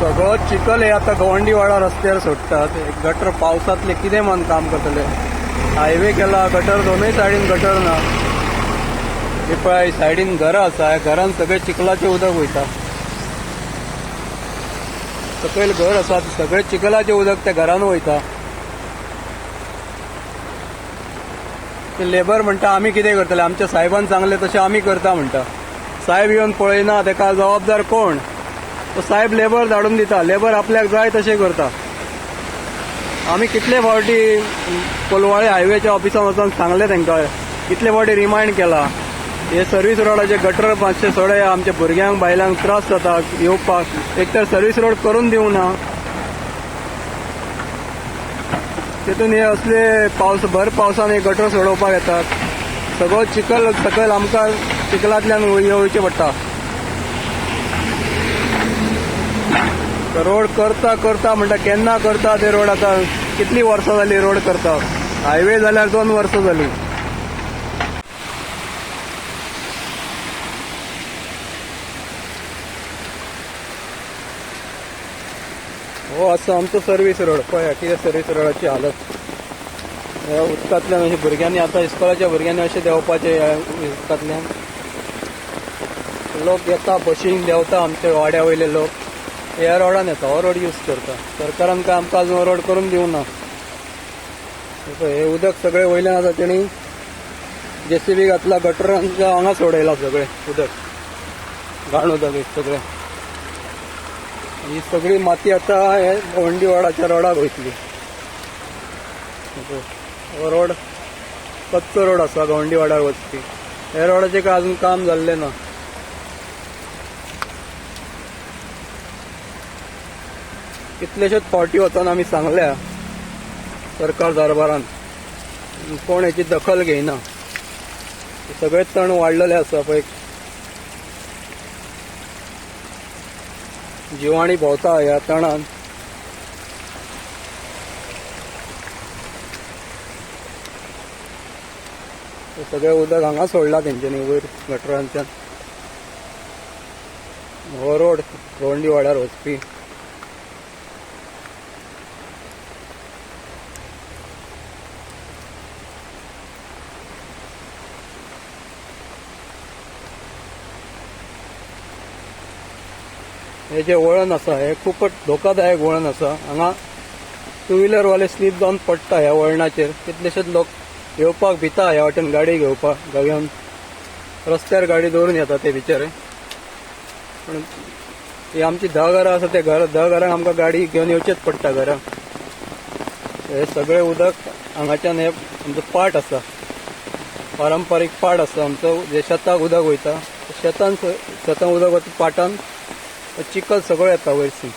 सगळं चिखल हे आता गवंडीवाडा रस्त्यावर सोडतात. गटर पावसातले कितें मन काम करतले. हायवे केला, गटर दोनूय सायडीन गटर ना. हे पळय सायडीन घरां आसा, ह्या घरान सगळे चिखलाचे उदक वयता. सकयल घर आसा सगळे चिखलाचे उदक त्या घरान वयता. ते लेबर म्हणटा आमी कितें करतले, आमच्या साहेबान सांगले तशें आमी करता म्हणटा. साहेब येवन पळयना, तेका जबाबदार कोण? तो साहेब लेबर धाडून दिता, लेबर आपल्याक जाय तशें करता. आमी कितले फावटी कोलवाळे हायवेच्या ऑफिसान वचून सांगले तांकां, कितले फावटी रिमाइंड केला. हे सर्व्हिस रोडाचे गटर मातशे सोडया, आमच्या भुरग्यांक बायलांक त्रास जाता येवपाक. एक तर सर्व्हिस रोड करून दिवंक ना, तेतून हे असले भर पावसान हे गटर सोडोवपाक येतात. सगळो चिखल सकयल आमकां चिखलांतल्यान येवचें पडटा. रोड करता करता म्हणटा केन्ना करता ते रोड. आता कितली वर्सां जाली रोड करता. हायवे जाल्यार 2 वर्सां जाली. हो आसा आमचो सर्व्हिस रोड. पळया कितें सर्व्हिस रोडाची हालत. ह्या उदकांतल्यान अशें भुरग्यांनी आतां इस्कॉलाच्या भुरग्यांनी अशें देंवपाचें ह्या उदकांतल्यान. लोक येता बशीन देंवता, आमचे वाड्या वयले लोक ह्या रोडान येता, हो रोड यूज करता. सरकारान काय आमकां अजून रोड करून दिवंक ना. हे उदक सगळे वयल्यान आसा तेणी JCB घातला, गटरांच्या हांगा सोडयला सगळे उदक, घाण उदक सगळे. ही सगळी माती आता हे गवंडीवाडाच्या रोडाक वयतली. हो रोड कच्चो रोड आसा गवंडीवाड्यार वचपी. हे रोडाचें काय अजून काम जाल्लें ना. कितलेशेच फावटी वचोन आमी सांगल्या सरकार दरबारान, कोण हेची दखल घेयना. सगळे तण वाडलेले आसा पळय, जिवाणी भोंवता ह्या तणान. सगळे उदक हांगा सोडला तेंच्यांनी वयर गटरांतल्यान. हो रोड गवंडीवाड्यार वचपी. हे जे वळण आसा हे खूपच धोकादायक वळण आसा. हांगा 2 व्हीलर वाले स्लीप जावन पडटा ह्या वळणाचेर. कितलेशेच लोक येवपाक भिता ह्या वाटेन गाडी घेवपाक घेवन. रस्त्यार गाडी दवरून येता ते बिचारे. पण ही आमची 10 घरां आसा, ते 10 घरांक आमकां गाडी घेवन येवचेच पडटा घरा. हे सगळे उदक हांगाच्यान हे आमचो पाट आसा, पारंपारीक पाट आसा आमचो, जे शेताक उदक वयता. शेतान उदक वता पाटान चिखल सगळो येता वयरसून.